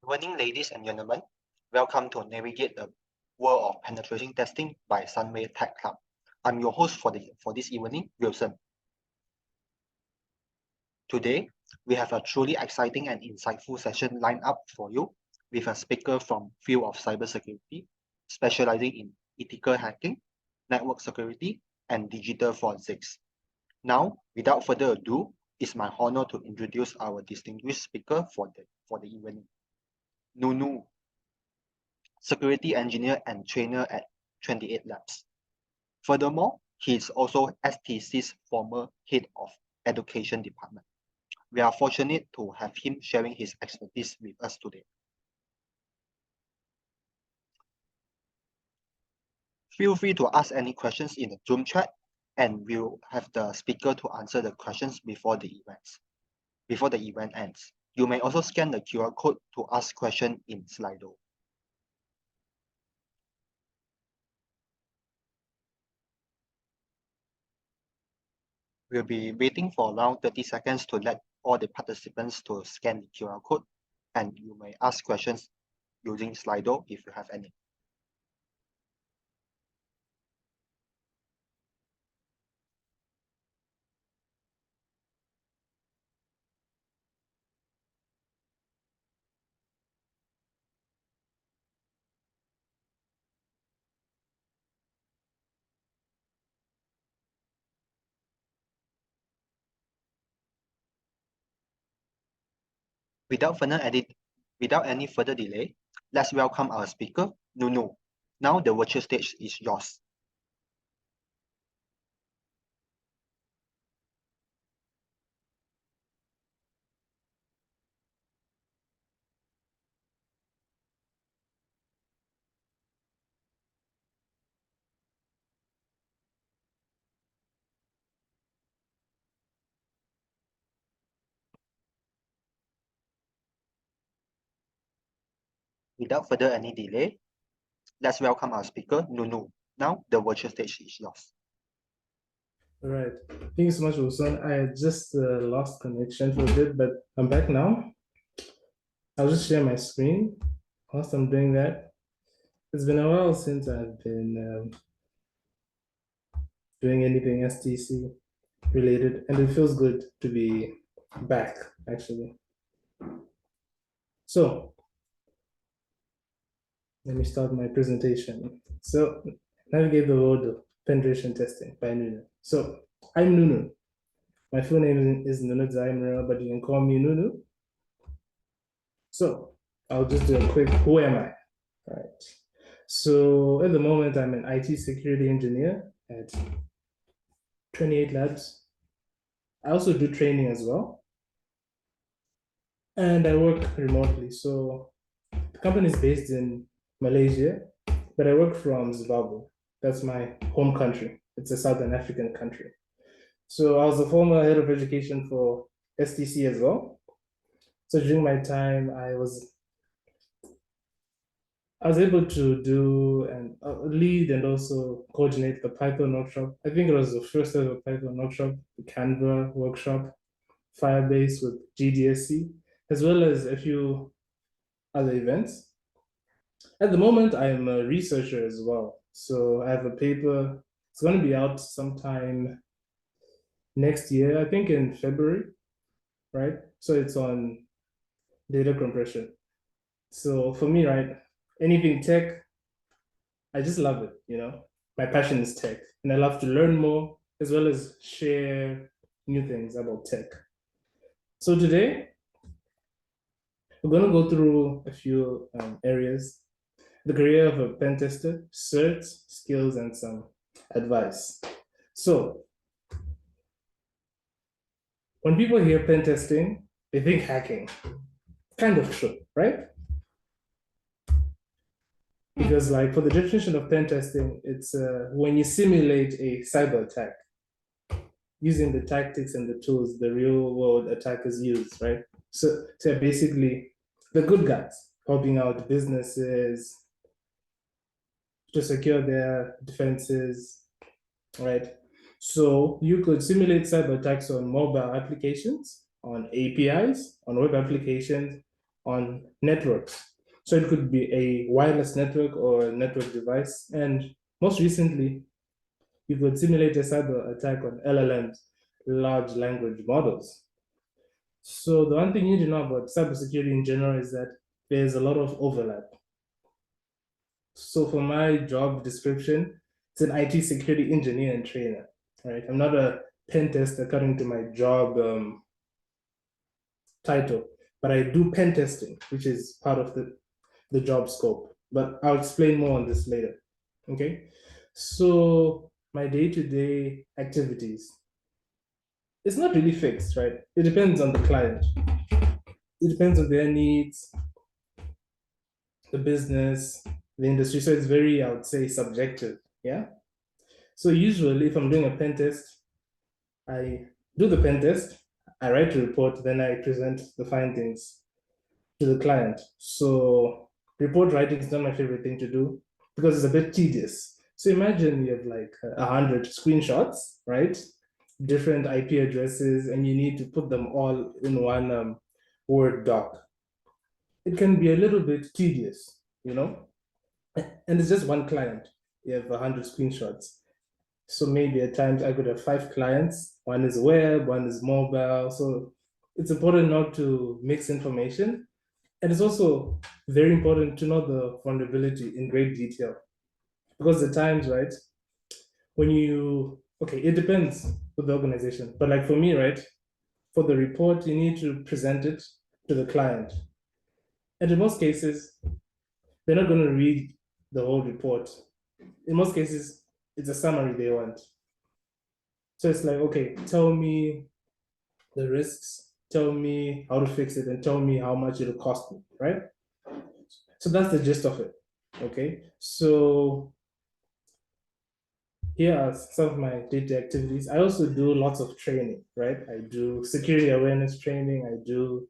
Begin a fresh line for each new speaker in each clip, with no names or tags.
Morning, ladies and gentlemen. Welcome to Navigate the World of Penetration Testing by Sunway Tech Club. I'm your host for this evening, Wilson. Today, we have a truly exciting and insightful session lined up for you with a speaker from field of cybersecurity, specializing in ethical hacking, network security, and digital forensics. Now, without further ado, it's my honor to introduce our distinguished speaker for the evening. Nunu, security engineer and trainer at 28 Labs. Furthermore, he is also STC's former head of education department. We are fortunate to have him sharing his expertise with us today. Feel free to ask any questions in the Zoom chat, and we'll have the speaker to answer the questions before the event ends. You may also scan the QR code to ask questions in Slido. We'll be waiting for around 30 seconds to let all the participants to scan the QR code, and you may ask questions using Slido if you have any. Without any further delay, let's welcome our speaker, Nunu. Now the virtual stage is yours. Without further any delay, let's welcome our speaker, Nunu. Now the virtual stage is yours.
All right. Thank you so much, Wilson. I had just lost connection for a bit, but I'm back now. I'll just share my screen whilst I'm doing that. It's been a while since I've been doing anything STC related, and it feels good to be back, actually. So, let me start my presentation. So, navigate the world of penetration testing by Nunu. So, I'm Nunu. My full name is Nunudzai Mrewa, but you can call me Nunu. So, I'll just do a quick, who am I? All right. So, at the moment, I'm an IT security engineer at 28 Labs. I also do training as well. And I work remotely. So, the company is based in Malaysia, but I work from Zimbabwe. That's my home country. It's a Southern African country. So I was the former head of education for STC as well. So during my time, I was able to do and lead and also coordinate the Python workshop. I think it was the first ever Python workshop, the Canva workshop, Firebase with GDSC, as well as a few other events. At the moment, I'm a researcher as well. So I have a paper, it's going to be out sometime next year, I think in February, right? So it's on data compression. So for me, right, anything tech, I just love it, you know? My passion is tech, and I love to learn more as well as share new things about tech. So today, we're going to go through a few areas: the career of a pen tester, certs, skills, and some advice. So when people hear pen testing, they think hacking. Kind of true, right? Because like for the definition of pen testing, it's when you simulate a cyber attack using the tactics and the tools the real world attackers use, right? So basically the good guys helping out businesses to secure their defenses, right? So you could simulate cyber attacks on mobile applications, on APIs, on web applications, on networks. So it could be a wireless network or a network device. And most recently, you could simulate a cyber attack on LLMs, large language models. So the one thing you need to know about cybersecurity in general is that there's a lot of overlap. So for my job description, it's an IT security engineer and trainer, right? I'm not a pen tester according to my job title, but I do pen testing, which is part of the job scope. But I'll explain more on this later, okay? So my day-to-day activities, it's not really fixed, right? It depends on the client. It depends on their needs, the business, the industry. So it's very, I would say, subjective, yeah? So usually if I'm doing a pen test, I do the pen test, I write a report, then I present the findings to the client. So report writing is not my favorite thing to do because it's a bit tedious. So imagine you have like 100 screenshots, right? Different IP addresses, and you need to put them all in one Word doc. It can be a little bit tedious, you know? And it's just one client. You have 100 screenshots. So maybe at times I could have 5 clients. One is web, one is mobile. So it's important not to mix information. And it's also very important to know the vulnerability in great detail. Because at times, right, when you, okay, it depends with the organization. But like for me, right, for the report, you need to present it to the client. And in most cases, they're not going to read the whole report. In most cases, it's a summary they want. So it's like, okay, tell me the risks, tell me how to fix it, and tell me how much it'll cost me, right? So that's the gist of it. Okay. So here are some of my day-to-day activities. I also do lots of training, right? I do security awareness training, I do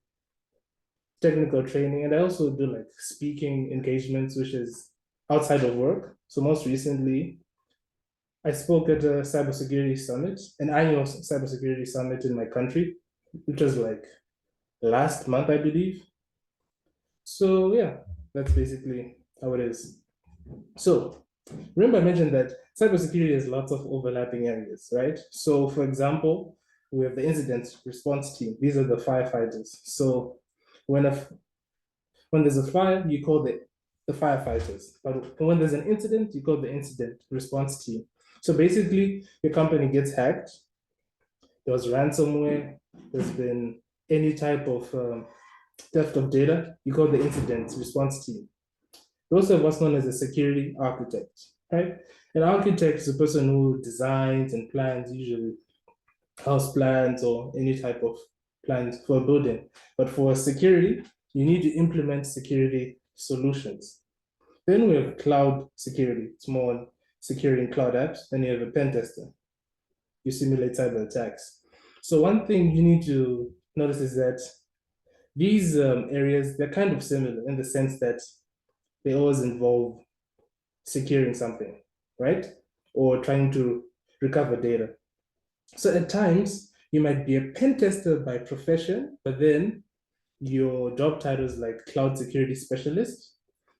technical training, and I also do like speaking engagements, which is outside of work. So most recently, I spoke at a cybersecurity summit, an annual cybersecurity summit in my country, which was like last month, I believe. So yeah, that's basically how it is. So remember I mentioned that cybersecurity has lots of overlapping areas, right? So for example, we have the incident response team. These are the firefighters. So when a when there's a fire, you call the firefighters. But when there's an incident, you call the incident response team. So basically, your company gets hacked, there was ransomware, there's been any type of theft of data, you call the incident response team. Those of what's known as a security architect, right? An architect is a person who designs and plans, usually house plans or any type of plans for a building. But for security, you need to implement security solutions. Then we have cloud security. It's more on securing cloud apps. Then you have a pen tester. You simulate cyber attacks. So one thing you need to notice is that these areas, they're kind of similar in the sense that they always involve securing something, right? Or trying to recover data. So at times, you might be a pen tester by profession, but then your job title is like cloud security specialist.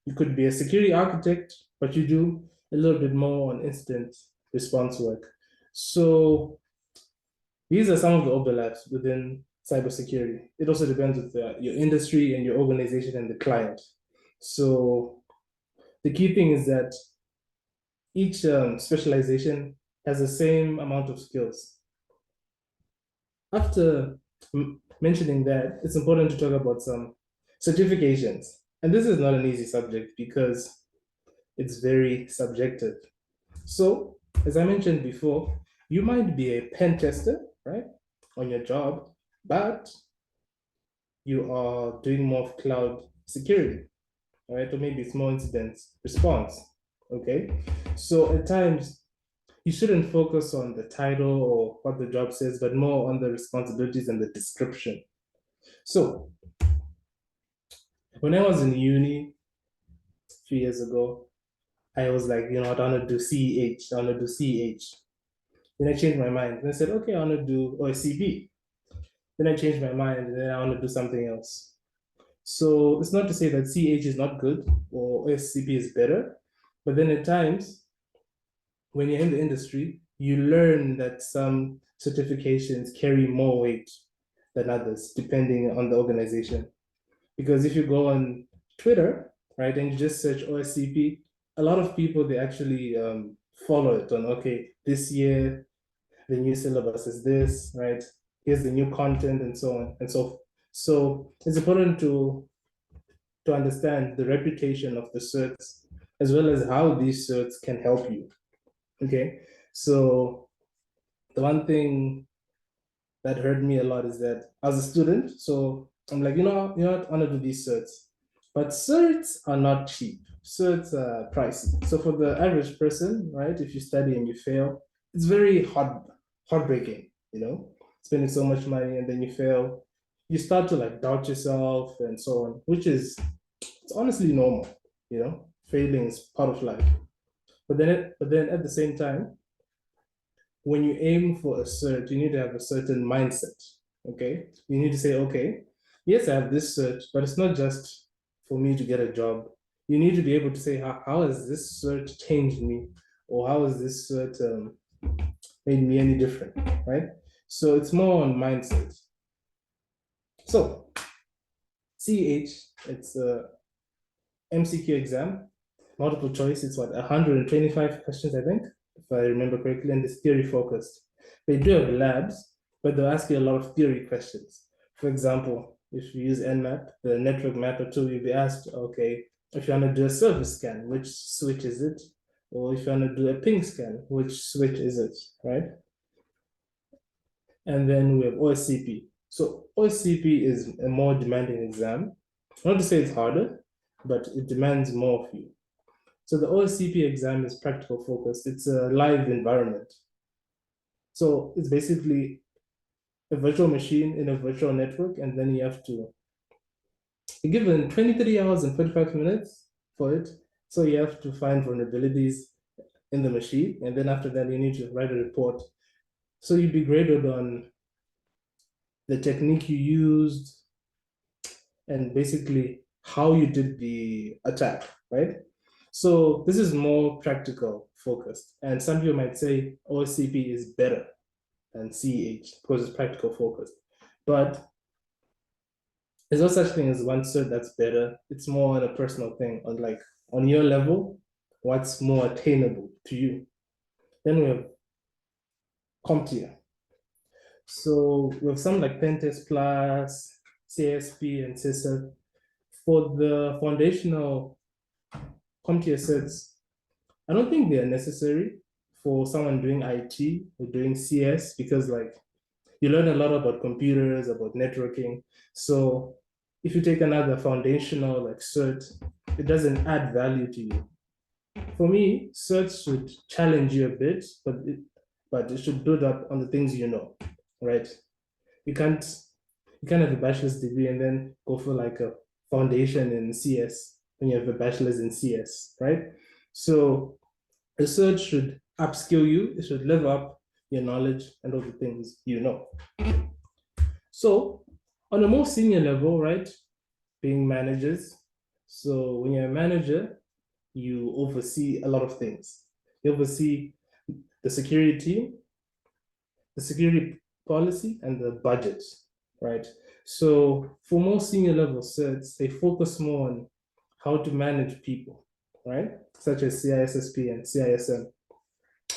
You could be a security architect, but you do a little bit more on incident response work. So these are some of the overlaps within cybersecurity. It also depends with your industry and your organization and the client. So the key thing is that each specialization has the same amount of skills. After mentioning that, it's important to talk about some certifications. And this is not an easy subject because it's very subjective. So, as I mentioned before, you might be a pen tester, right, on your job, but you are doing more of cloud security, right? Or maybe it's more incident response, okay? So at times, you shouldn't focus on the title or what the job says, but more on the responsibilities and the description. So when I was in uni a few years ago, I was like, I want to do CEH, I want to do CH. Then I changed my mind. And I said, okay, I want to do OSCP. Then I changed my mind and then I want to do something else. So it's not to say that CH is not good or SCP is better, but then at times when you're in the industry, you learn that some certifications carry more weight than others, depending on the organization. Because if you go on Twitter, right, and you just search OSCP, a lot of people they actually follow it on, okay, this year the new syllabus is this, right? Here's the new content and so on and so forth. So it's important to understand the reputation of the certs as well as how these certs can help you. Okay, so the one thing that hurt me a lot is that as a student, so I'm like, I want to do these certs, but certs are not cheap. Certs are pricey. So for the average person, right, if you study and you fail, it's very heartbreaking, spending so much money and then you fail. You start to like doubt yourself and so on, which is it's honestly normal, failing is part of life. But then at the same time, when you aim for a cert, you need to have a certain mindset. Okay. You need to say, okay, yes, I have this cert, but it's not just for me to get a job. You need to be able to say, how has this cert changed me? Or how has this cert made me any different? Right. So it's more on mindset. So CH, it's a MCQ exam, multiple choice. It's what, 125 questions, I think, if I remember correctly, and it's theory focused. They do have labs, but they'll ask you a lot of theory questions. For example, if you use Nmap, the network mapper tool, you'll be asked, okay, if you want to do a service scan, which switch is it? Or if you want to do a ping scan, which switch is it, right? And then we have OSCP. So OSCP is a more demanding exam. Not to say it's harder, but it demands more of you. So the OSCP exam is practical focused. It's a live environment. So it's basically a virtual machine in a virtual network, and then you have to be given 23 hours and 45 minutes for it. So you have to find vulnerabilities in the machine, and then after that, you need to write a report. So you'd be graded on the technique you used and basically how you did the attack, right? So this is more practical focused. And some people might say OSCP is better than CH because it's practical focused. But there's no such thing as one cert that's better. It's more on a personal thing, on your level, what's more attainable to you. Then we have CompTIA. So we have some like Pentest Plus, CSP, and CISA. For the foundational CompTIA certs, I don't think they are necessary for someone doing IT or doing CS because you learn a lot about computers, about networking. So if you take another foundational cert, it doesn't add value to you. For me, certs should challenge you a bit, but it should build up on the things you know, right? You can't have a bachelor's degree and then go for a foundation in CS when you have a bachelor's in CS, right? So research should upskill you, it should level up your knowledge and all the things you know. So on a more senior level, right, being managers. So when you're a manager, you oversee a lot of things. You oversee the security, the security policy, and the budget, right? So for more senior level certs, they focus more on how to manage people, right? Such as CISSP and CISM,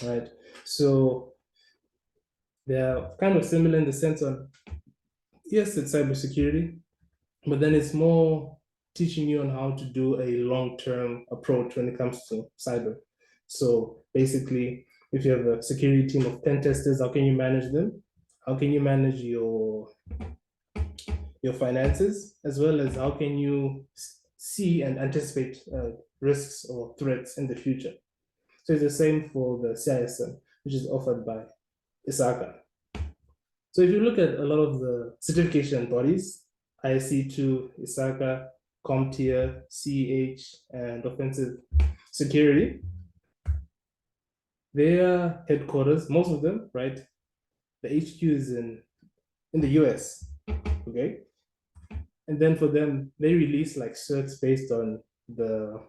right? So they're kind of similar in the sense of, yes, it's cybersecurity, but then it's more teaching you on how to do a long-term approach when it comes to cyber. So basically, if you have a security team of pen testers, how can you manage them? How can you manage your finances, as well as how can you see and anticipate risks or threats in the future? So it's the same for the CISM, which is offered by ISACA. So if you look at a lot of the certification bodies, ISC2, ISACA, CompTIA, CH, and Offensive Security, their headquarters, most of them, right? The HQ is in the US, okay? And then for them, they release like certs based on the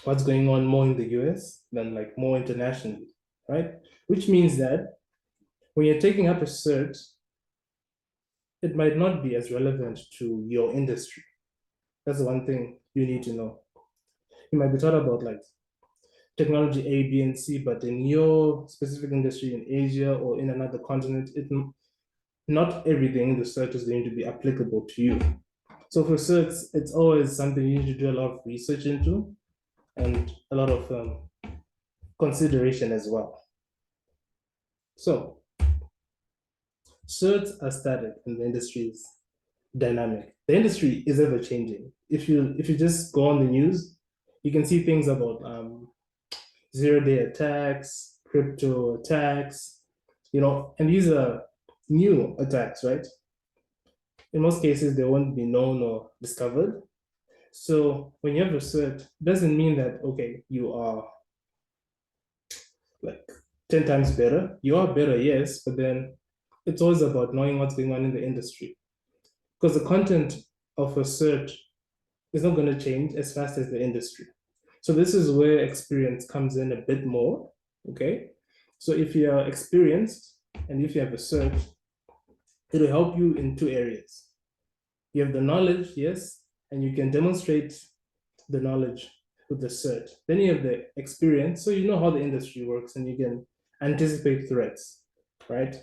what's going on more in the US than like more internationally, right? Which means that when you're taking up a cert, it might not be as relevant to your industry. That's the one thing you need to know. You might be taught about like technology A, B, and C, but in your specific industry in Asia or in another continent, not everything in the cert is going to be applicable to you. So for certs, it's always something you need to do a lot of research into and a lot of consideration as well. So certs are static and the industry is dynamic. The industry is ever changing. If you just go on the news, you can see things about zero-day attacks, crypto attacks, and these are new attacks, right? In most cases, they won't be known or discovered. So when you have a cert, doesn't mean that, okay, you are like 10 times better. You are better, yes, but then it's always about knowing what's going on in the industry. Because the content of a cert is not going to change as fast as the industry. So this is where experience comes in a bit more, okay? So if you are experienced and if you have a cert, it'll help you in two areas. You have the knowledge, yes, and you can demonstrate the knowledge with the cert. Then you have the experience, so you know how the industry works and you can anticipate threats, right?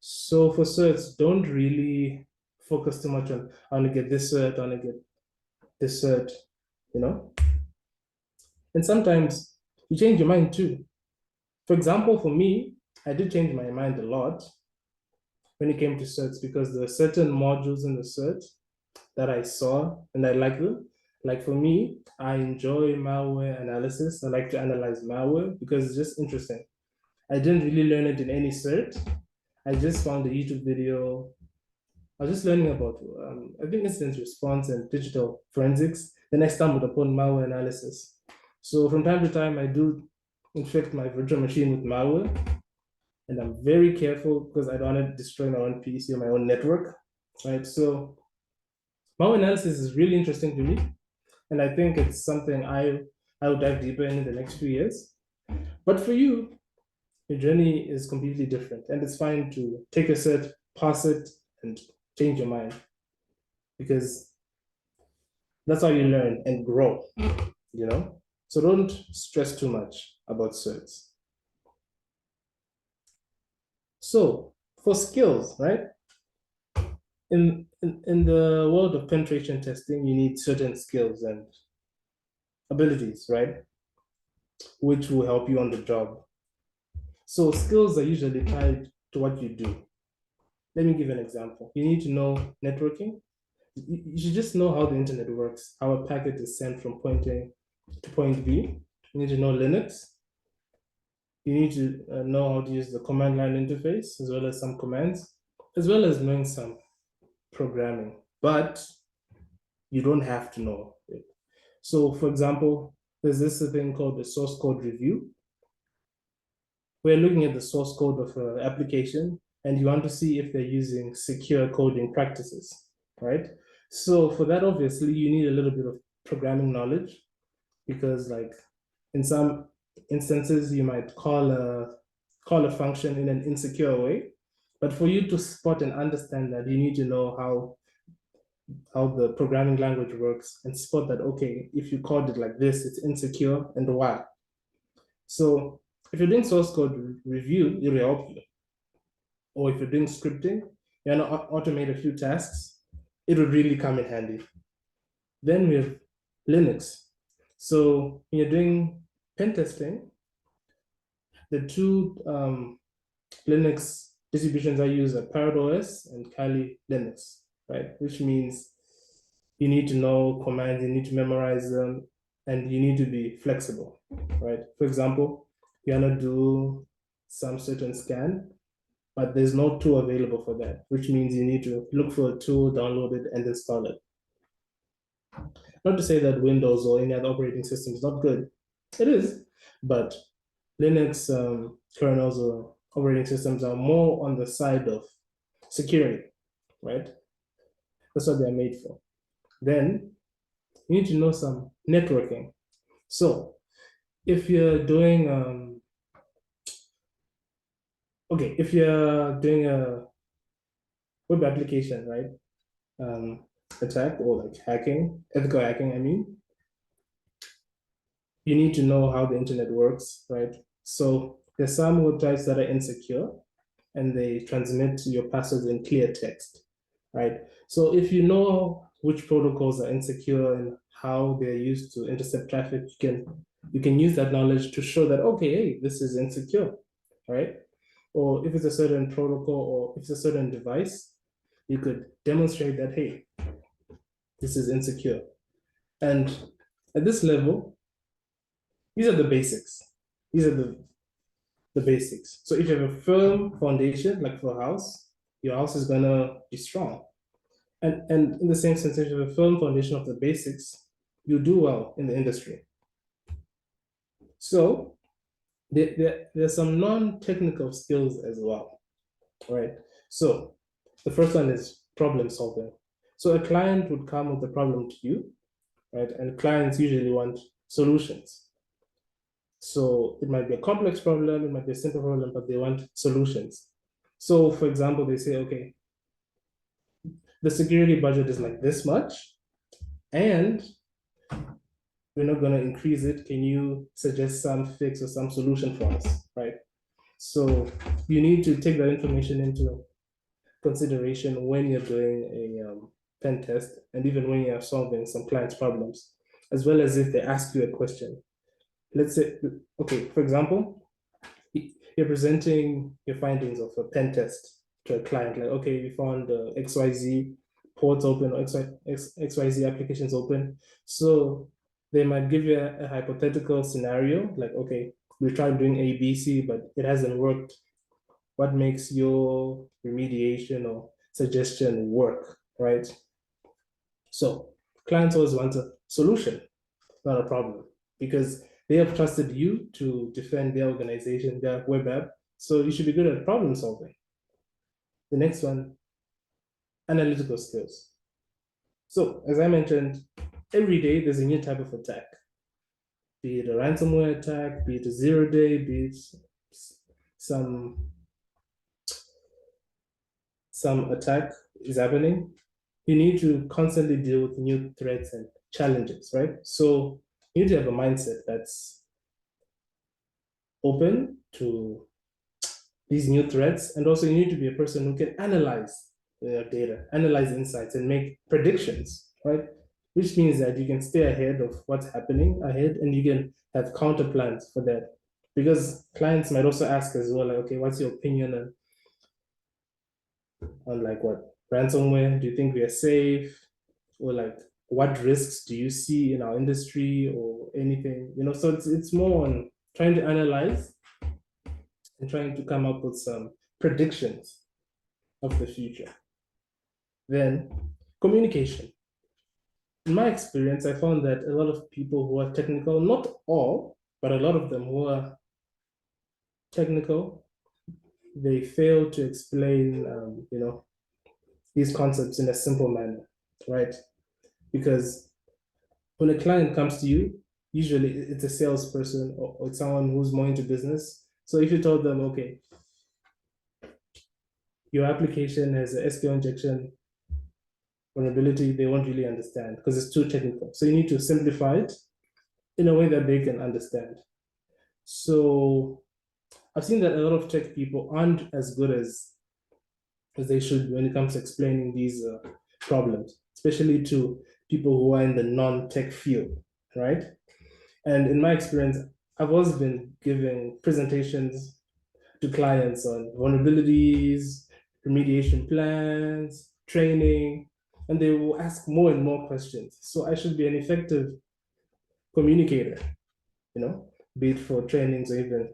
So for certs, don't really focus too much on, I want to get this cert, I want to get this cert, you know? And sometimes you change your mind too. For example, for me, I did change my mind a lot when it came to certs because there are certain modules in the cert that I saw and I like them. Like for me, I enjoy malware analysis. I like to analyze malware because it's just interesting. I didn't really learn it in any cert. I just found a YouTube video. I was just learning about, I think, incident response and digital forensics. Then I stumbled upon malware analysis. So from time to time, I do infect my virtual machine with malware. And I'm very careful because I don't want to destroy my own PC or my own network, right? So malware analysis is really interesting to me. And I think it's something I will dive deeper in the next few years. But for you, your journey is completely different. And it's fine to take a cert, pass it, and change your mind. Because that's how you learn and grow, you know? So don't stress too much about certs. So for skills, right? In the world of penetration testing, you need certain skills and abilities, right? Which will help you on the job. So skills are usually tied to what you do. Let me give an example. You need to know networking. You should just know how the internet works, how a packet is sent from point A to point B. You need to know Linux. You need to know how to use the command line interface, as well as some commands, as well as knowing some programming. But you don't have to know it. So, for example, there's this thing called the source code review. We're looking at the source code of an application, and you want to see if they're using secure coding practices, right? So for that, obviously, you need a little bit of programming knowledge because, like, in some instances, you might call a function in an insecure way. But for you to spot and understand that, you need to know how the programming language works and spot that, okay, if you code it like this, it's insecure and why. So if you're doing source code review, it will help you. Or if you're doing scripting, you want to automate a few tasks, it would really come in handy. Then we have Linux. So when you're doing pen testing, the two Linux distributions I use are ParrotOS and Kali Linux, right? Which means you need to know commands, you need to memorize them, and you need to be flexible, right? For example, you want to do some certain scan, but there's no tool available for that, which means you need to look for a tool, download it, and install it. Not to say that Windows or any other operating system is not good. It is, but Linux kernels or operating systems are more on the side of security, right? That's what they're made for. Then you need to know some networking. So if you're doing if you're doing a web application, right? Attack or like hacking, ethical hacking, I mean, you need to know how the internet works, right? So there's some websites that are insecure and they transmit your passwords in clear text, right? So if you know which protocols are insecure and how they're used to intercept traffic, you can use that knowledge to show that, okay, hey, this is insecure, right? Or if it's a certain protocol or if it's a certain device, you could demonstrate that, hey, this is insecure. And at this level, these are the basics. These are the basics. So if you have a firm foundation, like for a house, your house is gonna be strong. And in the same sense, if you have a firm foundation of the basics, you do well in the industry. So there's some non-technical skills as well, right? So the first one is problem solving. So a client would come with a problem to you, right? And clients usually want solutions. So it might be a complex problem, it might be a simple problem, but they want solutions. So for example, they say, okay, the security budget is like this much, and we're not going to increase it. Can you suggest some fix or some solution for us, right? So you need to take that information into consideration when you're doing a pen test and even when you're solving some client's problems, as well as if they ask you a question. Let's say, okay, for example, you're presenting your findings of a pen test to a client, like, okay, we found XYZ ports open or XYZ applications open. So they might give you a hypothetical scenario, like, okay, we tried doing A, B, C, but it hasn't worked. What makes your remediation or suggestion work, right? So clients always want a solution, not a problem, because they have trusted you to defend their organization, their web app. So you should be good at problem solving. The next one, analytical skills. So as I mentioned, every day there's a new type of attack, be it a ransomware attack, be it a 0-day, be it some attack is happening. You need to constantly deal with new threats and challenges, right? So you need to have a mindset that's open to these new threats. And also you need to be a person who can analyze data, analyze insights, and make predictions, right? Which means that you can stay ahead of what's happening ahead and you can have counter plans for that. Because clients might also ask as well, like, okay, what's your opinion on like what ransomware? Do you think we are safe? Or like what risks do you see in our industry or anything? So it's more on trying to analyze and trying to come up with some predictions of the future. Then communication. In my experience, I found that a lot of people who are technical, not all, but a lot of them who are technical, they fail to explain, these concepts in a simple manner, right? Because when a client comes to you, usually it's a salesperson or it's someone who's more into business. So if you told them, okay, your application has a SQL injection vulnerability, they won't really understand because it's too technical. So you need to simplify it in a way that they can understand. So I've seen that a lot of tech people aren't as good as they should when it comes to explaining these problems, especially to people who are in the non-tech field, right? And in my experience, I've always been giving presentations to clients on vulnerabilities, remediation plans, training, and they will ask more and more questions. So I should be an effective communicator, be it for trainings or even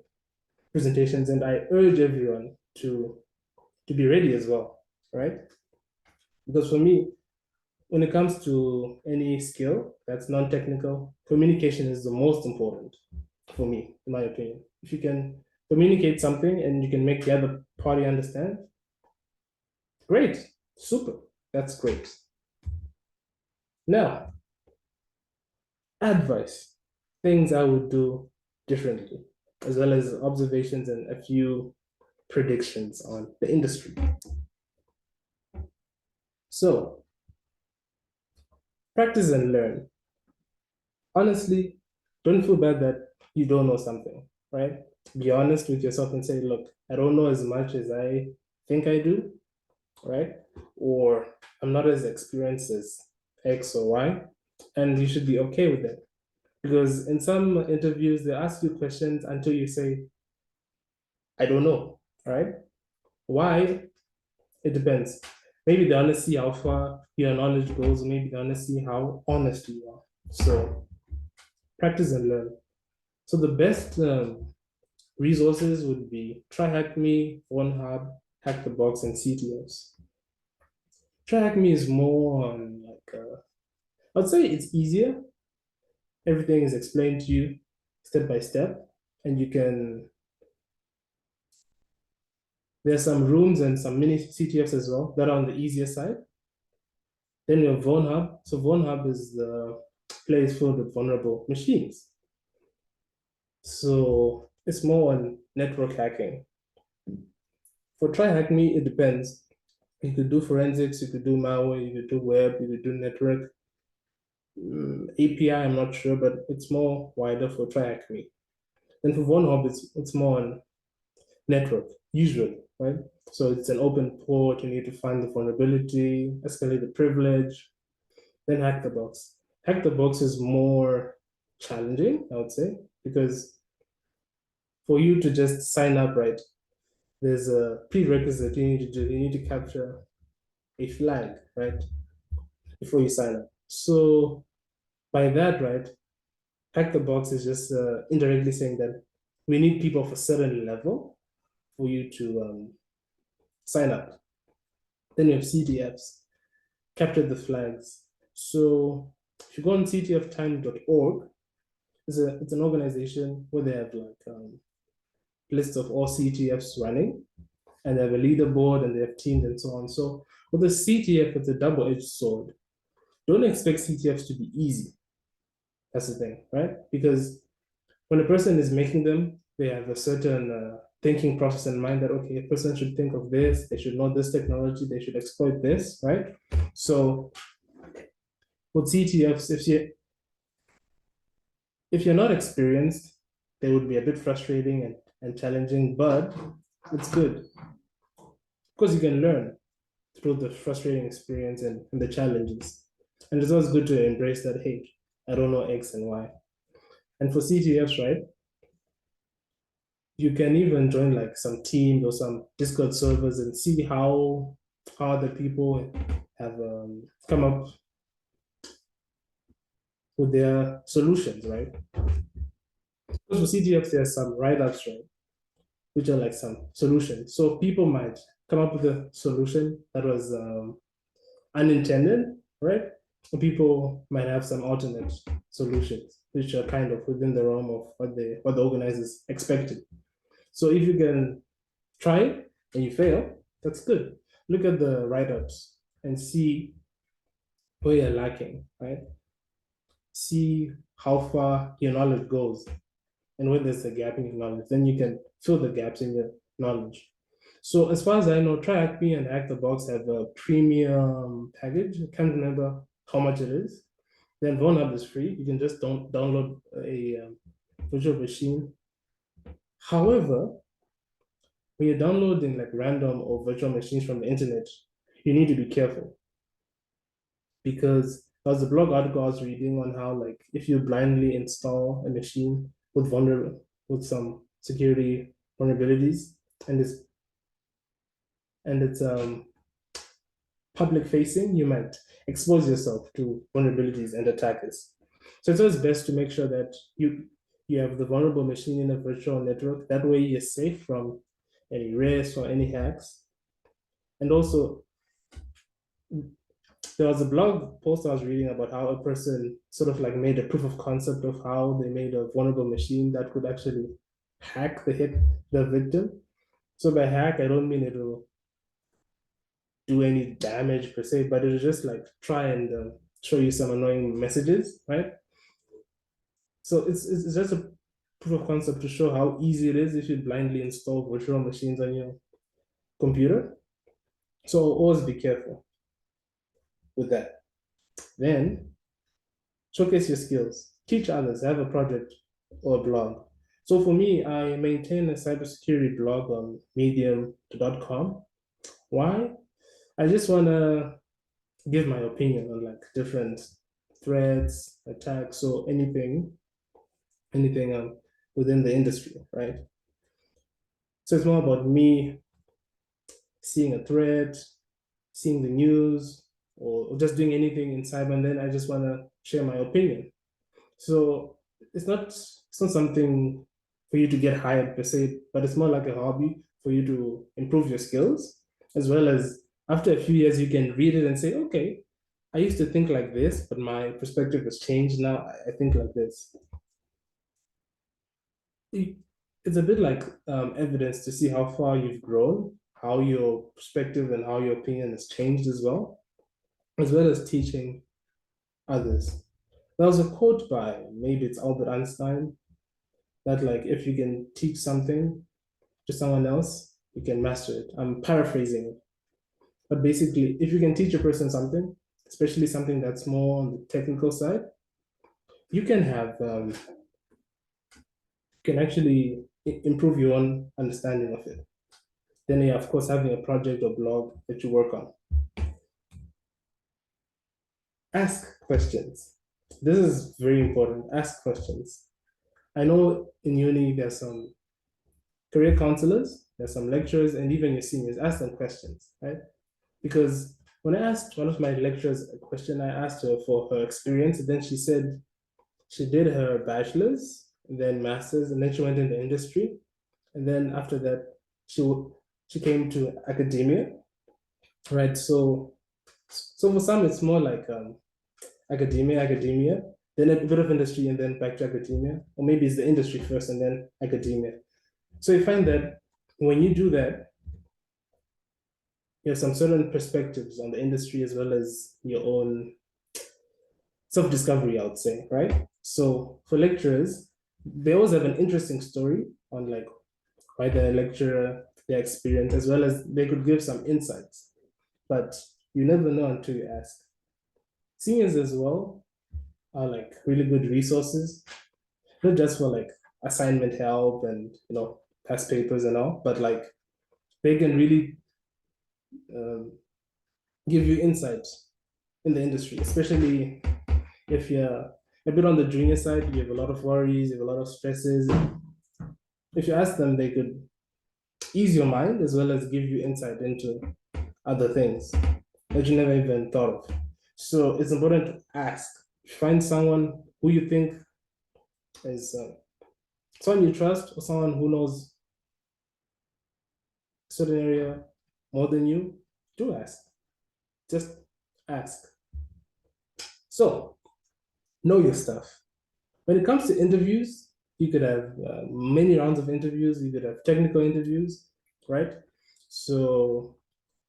presentations. And I urge everyone to be ready as well, right? Because for me, when it comes to any skill that's non-technical, communication is the most important for me, in my opinion. If you can communicate something and you can make the other party understand, great, super, that's great. Now, advice, things I would do differently, as well as observations and a few predictions on the industry. So, practice and learn. Honestly, don't feel bad that you don't know something, right? Be honest with yourself and say, look, I don't know as much as I think I do, right? Or I'm not as experienced as X or Y, and you should be okay with that. Because in some interviews, they ask you questions until you say, I don't know, right? Why? It depends. Maybe they want to see how far your knowledge goes, maybe they want to see how honest you are. So practice and learn. So the best resources would be TryHackMe, OneHub, Hack the Box, and CTFs. TryHackMe is more on I'd say it's easier. Everything is explained to you step by step, and you can. There's some rooms and some mini CTFs as well that are on the easier side. Then you have VulnHub. So VulnHub is the place filled with vulnerable machines. So it's more on network hacking. For TryHackMe, it depends. You could do forensics, you could do malware, you could do web, you could do network. API, I'm not sure, but it's more wider for TryHackMe. Then for VulnHub, it's more on network, usually, right? So it's an open port, you need to find the vulnerability, escalate the privilege, then hack the box. Hack the box is more challenging, I would say, because for you to just sign up, right, there's a prerequisite you need to do. You need to capture a flag, right, before you sign up. So by that, right, hack the box is just indirectly saying that we need people of a certain level for you to sign up. Then you have CTFs, capture the flags. So if you go on ctftime.org, it's an organization where they have like lists of all CTFs running, and they have a leaderboard and they have teams and so on. So with the CTF, it's a double-edged sword. Don't expect CTFs to be easy. That's the thing, right? Because when a person is making them, they have a certain thinking process in mind that, okay, a person should think of this, they should know this technology, they should exploit this, right? So with CTFs, if you're not experienced, they would be a bit frustrating and challenging, but it's good because you can learn through the frustrating experience and the challenges. And it's always good to embrace that, hey, I don't know X and Y. And for CTFs, right, you can even join like some teams or some Discord servers and see how other people have come up with their solutions, right? Because for CTFs, there's some write-ups, right, which are like some solutions. So people might come up with a solution that was unintended, right? People might have some alternate solutions, which are kind of within the realm of what the organizers expected. So if you can try it and you fail, that's good. Look at the write-ups and see where you're lacking, right? See how far your knowledge goes and where there's a gap in your knowledge. Then you can fill the gaps in your knowledge. So as far as I know, TryHackMe and Hack the Box have a premium package. I can't remember how much it is. Then VulnHub is free. You can just download a virtual machine. However, when you're downloading like random or virtual machines from the internet, you need to be careful because there was a blog article I was reading on how like if you blindly install a machine with some security vulnerabilities and it's public facing, you might expose yourself to vulnerabilities and attackers. So it's always best to make sure that you have the vulnerable machine in a virtual network. That way you're safe from any risks or any hacks. And also, there was a blog post I was reading about how a person sort of like made a proof of concept of how they made a vulnerable machine that could actually hack the victim. So by hack, I don't mean it'll do any damage per se, but it'll just like try and show you some annoying messages, right? So it's just a proof of concept to show how easy it is if you blindly install virtual machines on your computer. So always be careful with that. Then showcase your skills, teach others, have a project or a blog. So for me, I maintain a cybersecurity blog on medium.com. Why? I just want to give my opinion on like different threats, attacks, or anything within the industry, right? So it's more about me seeing a threat, seeing the news, or just doing anything in cyber, and then I just want to share my opinion. So it's not something for you to get hired per se, but it's more like a hobby for you to improve your skills, as well as after a few years you can read it and say, okay, I used to think like this, but my perspective has changed now. I think like this. It's a bit like evidence to see how far you've grown, how your perspective and how your opinion has changed as well as teaching others. There was a quote by maybe it's Albert Einstein that like if you can teach something to someone else, you can master it. I'm paraphrasing it, but basically, if you can teach a person something, especially something that's more on the technical side, you can have can actually improve your own understanding of it. Then, yeah, of course, having a project or blog that you work on. Ask questions. This is very important. Ask questions. I know in uni there's some career counselors, there's some lecturers, and even your seniors. Ask them questions, right? Because when I asked one of my lecturers a question, I asked her for her experience, and then she said she did her bachelor's, and then master's, and then she went into industry, and then after that, she she came to academia, right? So for some, it's more like academia, then a bit of industry, and then back to academia, or maybe it's the industry first and then academia. So you find that when you do that, you have some certain perspectives on the industry as well as your own self-discovery, I would say, right? So for lecturers, they always have an interesting story on like why the lecturer, their experience, as well as they could give some insights. But you never know until you ask. Seniors as well are like really good resources, not just for like assignment help and past papers and all, but like they can really um, give you insights in the industry, especially if you're a bit on the junior side, you have a lot of worries, you have a lot of stresses. If you ask them, they could ease your mind as well as give you insight into other things that you never even thought of. So it's important to ask. Find someone who you think is someone you trust or someone who knows a certain area more than you. Do ask. Just ask. So know your stuff. When it comes to interviews, you could have many rounds of interviews. You could have technical interviews, right? So,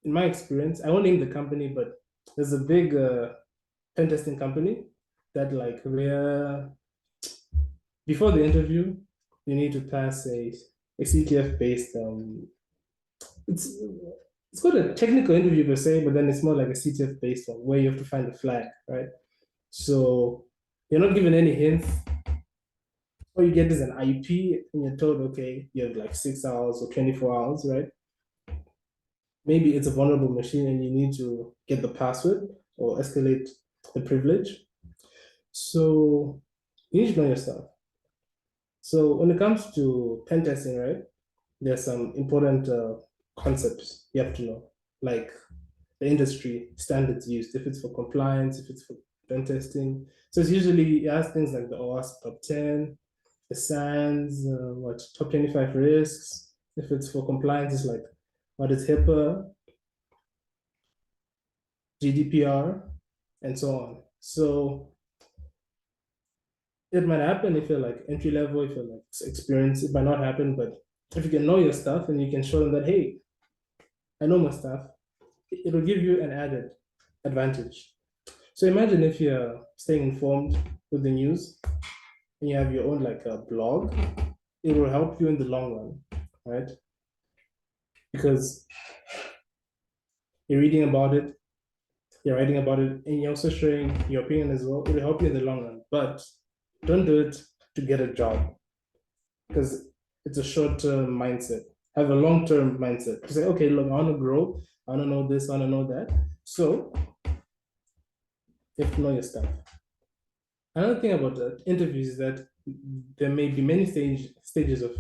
in my experience, I won't name the company, but there's a big pen testing company that, like, where before the interview, you need to pass a CTF based. It's it's called a technical interview per se, but then it's more like a CTF based one where you have to find the flag, right? So you're not given any hints. All you get is an IP, and you're told, okay, you have like 6 hours or 24 hours, right? Maybe it's a vulnerable machine and you need to get the password or escalate the privilege. So you need to know your stuff. So when it comes to pen testing, right, there's some important concepts you have to know, like the industry standards used, if it's for compliance, if it's for pen testing. So it's usually, you ask things like the OWASP top 10, the SANS, top 25 risks. If it's for compliance, it's like what is HIPAA, GDPR, and so on. So it might happen if you're like entry level, if you're like experienced, it might not happen, but if you can know your stuff and you can show them that, hey, I know my stuff, it'll give you an added advantage. So imagine if you're staying informed with the news and you have your own like a blog, it will help you in the long run, right? Because you're reading about it, you're writing about it, and you're also sharing your opinion as well. It will help you in the long run, but don't do it to get a job because it's a short-term mindset. Have a long-term mindset to say, okay, look, I want to grow, I want to know this, I want to know that. So you have to know your stuff. Another thing about interviews is that there may be many stages of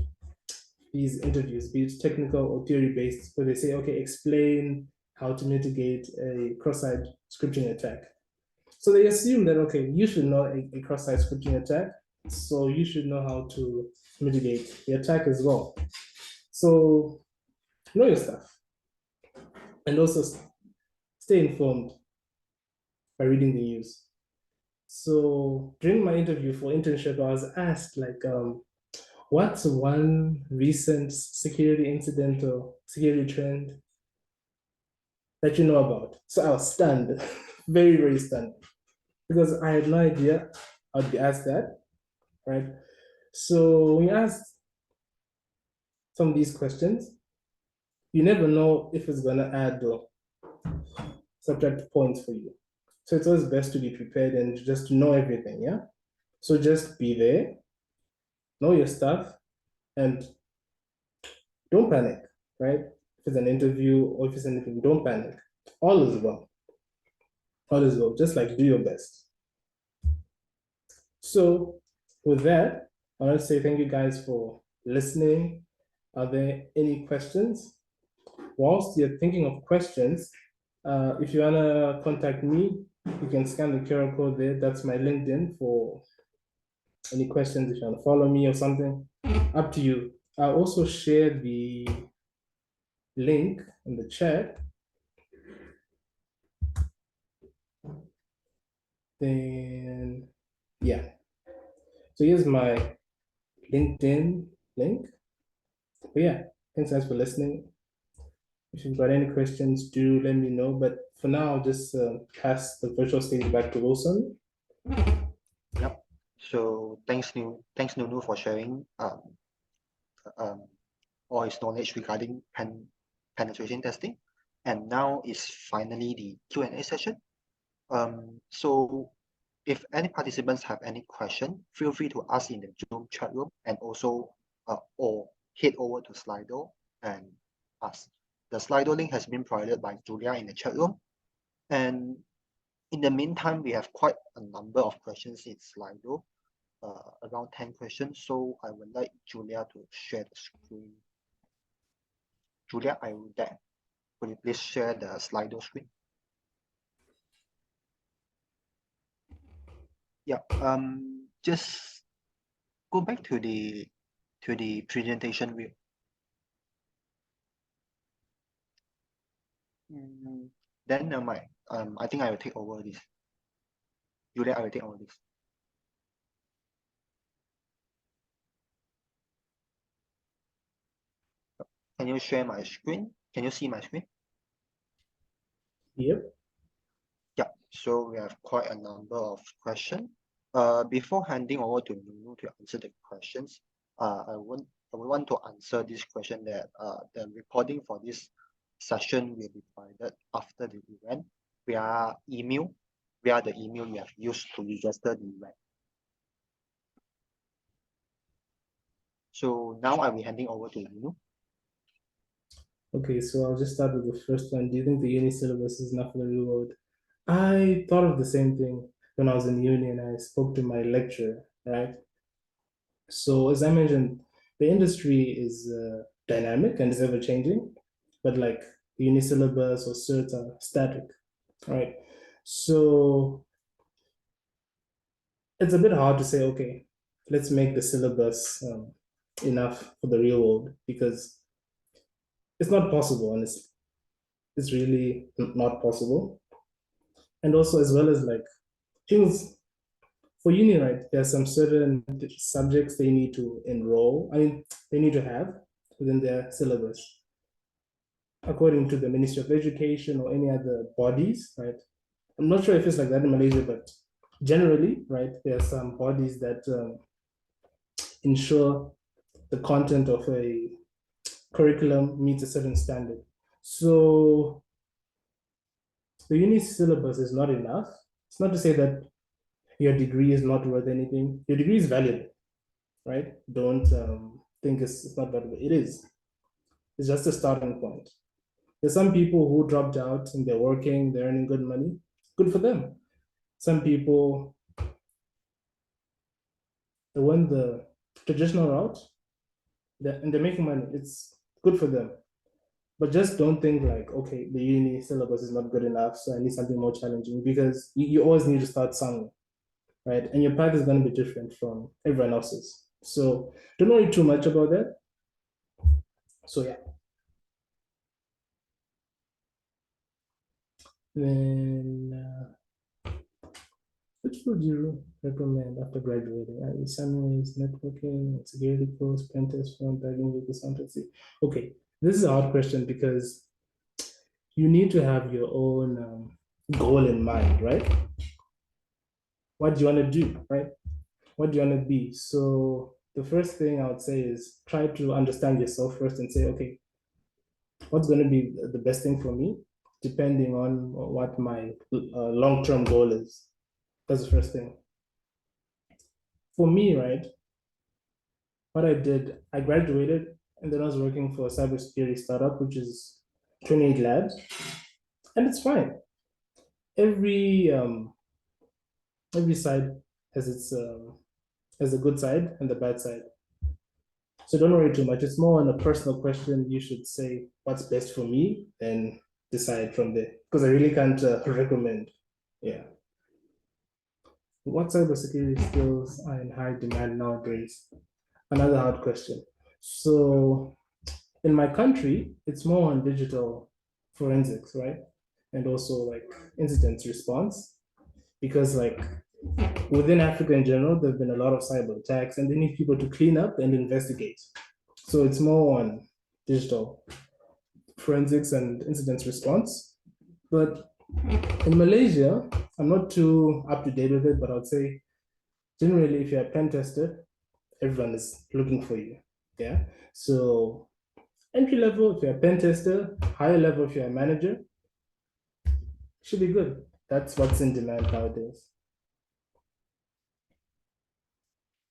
these interviews, be it technical or theory based, where they say, okay, explain how to mitigate a cross-site scripting attack. So they assume that, okay, you should know a cross-site scripting attack, so you should know how to mitigate the attack as well. So know your stuff and also stay informed by reading the news. So during my interview for internship, I was asked like, what's one recent security incident or security trend that you know about? So I was stunned, very, very stunned, because I had no idea I'd be asked that, right? So when you ask some of these questions, you never know if it's gonna add or subtract points for you. So it's always best to be prepared and just to know everything, yeah? So just be there, know your stuff, and don't panic, right? If it's an interview or if it's anything, don't panic. All is well. All is well. Just like do your best. So with that, I want to say thank you guys for listening. Are there any questions? Whilst you're thinking of questions, if you want to contact me, you can scan the QR code there. That's my LinkedIn for any questions. If you want to follow me or something, up to you. I'll also share the link in the chat. Then, yeah. So here's my LinkedIn link. But yeah, thanks guys for listening. If you've got any questions, do let me know. But for now, I'll just pass the virtual stage back to Wilson.
Yep. So thanks Nunu for sharing um, all his knowledge regarding penetration testing. And now is finally the Q&A session. So if any participants have any question, feel free to ask in the Zoom chat room and also or head over to Slido and ask. The Slido link has been provided by Julia in the chat room. And in the meantime, we have quite a number of questions in Slido, around 10 questions. So I would like Julia to share the screen. Julia, I will that. Could you please share the Slido screen? Yeah. Just go back to the presentation view. Then I think I will take over this. Julia, I will take over this. Can you share my screen? Can you see my screen?
Yep.
Yeah. So we have quite a number of questions. Before handing over to Nunu to answer the questions, I would want to answer this question that the recording for this session will be provided after the event via the email you have used to register the event. So now I'll be handing over to Nunu.
Okay, so I'll just start with the first one. Do you think the uni syllabus is enough for the real world? I thought of the same thing when I was in uni and I spoke to my lecturer, right? So as I mentioned, the industry is dynamic and is ever changing, but like the uni syllabus or certs are static, right? So it's a bit hard to say, okay, let's make the syllabus enough for the real world because it's not possible and it's really not possible. And also as well as like things for uni, right? There's some certain subjects they need to enroll. I mean, they need to have within their syllabus, according to the Ministry of Education or any other bodies, right? I'm not sure if it's like that in Malaysia, but generally, right, there are some bodies that ensure the content of a curriculum meets a certain standard. So the uni syllabus is not enough. It's not to say that your degree is not worth anything. Your degree is valuable, right? Don't think it's not valuable. It is. It's just a starting point. There's some people who dropped out and they're working, they're earning good money. Good for them. Some people, they went the traditional route and they're making money. It's good for them. But just don't think like, okay, the uni syllabus is not good enough, so I need something more challenging, because you always need to start somewhere, right? And your path is going to be different from everyone else's. So don't worry too much about that. So yeah. Then which would you recommend after graduating? Sunway's networking, security course, pen test from bagging with consultancy. Okay, this is a hard question because you need to have your own goal in mind, right? What do you want to do, right? What do you want to be? So the first thing I would say is try to understand yourself first and say, okay, what's going to be the best thing for me, depending on what my long-term goal is. That's the first thing. For me, right, what I did, I graduated and then I was working for a cybersecurity startup, which is 28 Labs, and it's fine. Every every side has its has a good side and the bad side. So don't worry too much. It's more on a personal question. You should say what's best for me and decide from there. Because I really can't recommend. Yeah. What cybersecurity skills are in high demand nowadays? Another hard question. So in my country, it's more on digital forensics, right? And also like incident response. Because like within Africa in general, there have been a lot of cyber attacks and they need people to clean up and investigate. So it's more on digital forensics and incident response. But in Malaysia, I'm not too up to date with it, but I would say generally, if you're a pen tester, everyone is looking for you. Yeah. So entry level, if you're a pen tester, higher level, if you're a manager, should be good. That's what's in demand nowadays.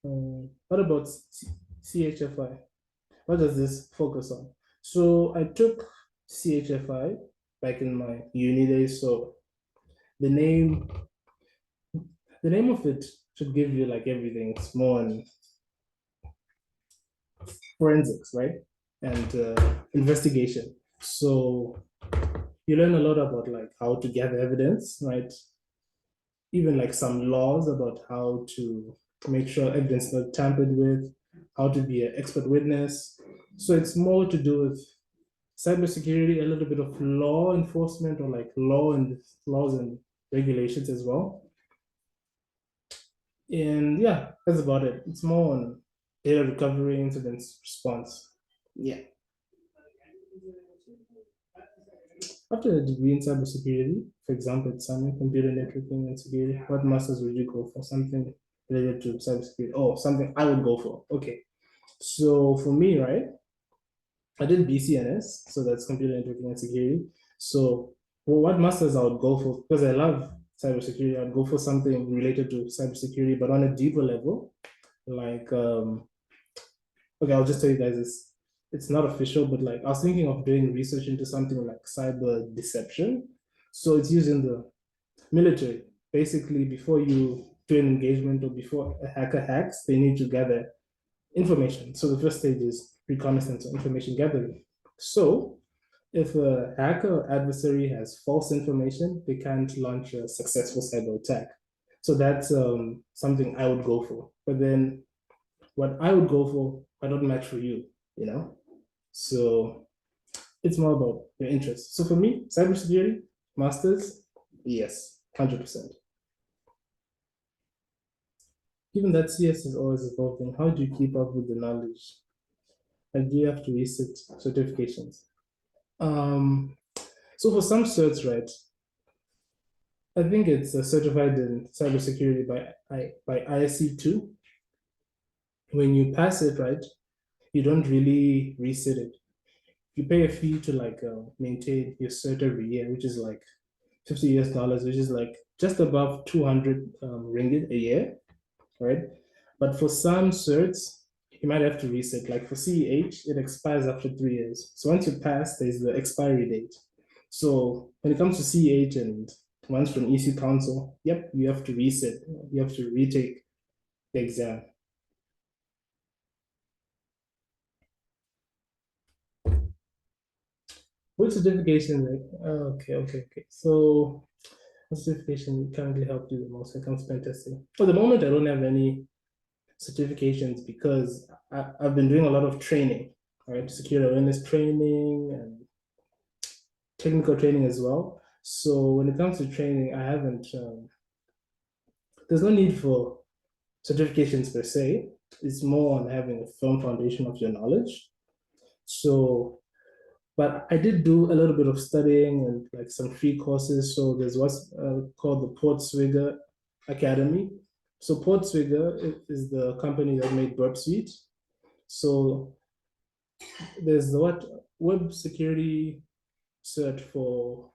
What about CHFI? What does this focus on? So I took CHFI back in my uni days. So the name the name of it should give you like everything. It's more on forensics, right? And investigation. So you learn a lot about like how to gather evidence, right? Even like some laws about how to make sure evidence not tampered with, how to be an expert witness. So it's more to do with cybersecurity, a little bit of law enforcement or like laws and regulations as well. And yeah, that's about it. It's more on data recovery, incident response. Yeah. After a degree in cybersecurity, for example, at Sunway, computer networking and security, what masters would you go for? Something related to cybersecurity? Oh, something I would go for. Okay. So for me, right, I did BCNS, so that's computer networking and security. So well, what masters I would go for, because I love cybersecurity, I'd go for something related to cybersecurity, but on a deeper level. Like, okay, I'll just tell you guys this. It's not official, but like I was thinking of doing research into something like cyber deception. So it's used in the military. Basically, before you do an engagement or before a hacker hacks, they need to gather information. So the first stage is reconnaissance or information gathering. So if a hacker or adversary has false information, they can't launch a successful cyber attack. So that's something I would go for. But then what I would go for might not match for you, you know? So it's more about your interests. So for me, cybersecurity, masters, yes, 100%. Given that CS is always evolving, how do you keep up with the knowledge? And do you have to reset certifications? Um, so for some certs, right, I think it's certified in cybersecurity by ISC2. When you pass it, right, you don't really reset it. You pay a fee to like maintain your cert every year, which is like $50, which is like just above 200 ringgit a year, right? But for some certs, you might have to reset. Like for CEH, it expires after 3 years. So once you pass, there's the expiry date. So when it comes to CEH and ones from EC Council, yep, you have to reset. You have to retake the exam. Which certification? Okay. So what certification currently help you the most when it comes to pen testing? For the moment, I don't have any certifications because I've been doing a lot of training, right? Security awareness training and technical training as well. So when it comes to training, I haven't, there's no need for certifications per se. It's more on having a firm foundation of your knowledge. So, but I did do a little bit of studying and like some free courses. So there's what's called the Portswigger Academy. So Portswigger is the company that made Burp Suite. So there's the what web security cert for